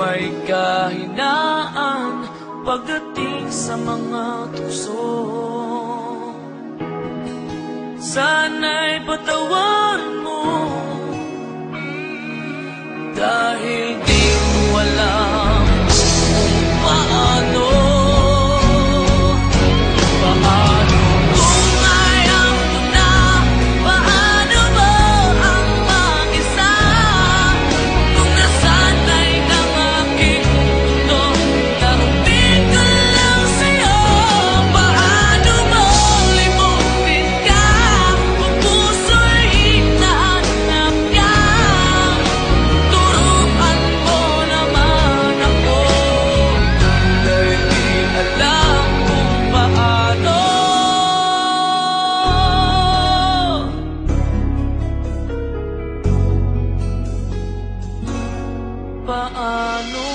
may kahinaan pagdating sa mga tukso. Sana'y patawarin mo, dahil di mo alam kung paano. Paano kung ayaw mo na? Paano mo ang mag-isa? Kung nasanay ng aking mundo, naubig ko lang sa'yo. Paano mo limutin ka kung puso'y hinahanap ka? Turuan mo naman ako, dahil di alam kung paano. Paano?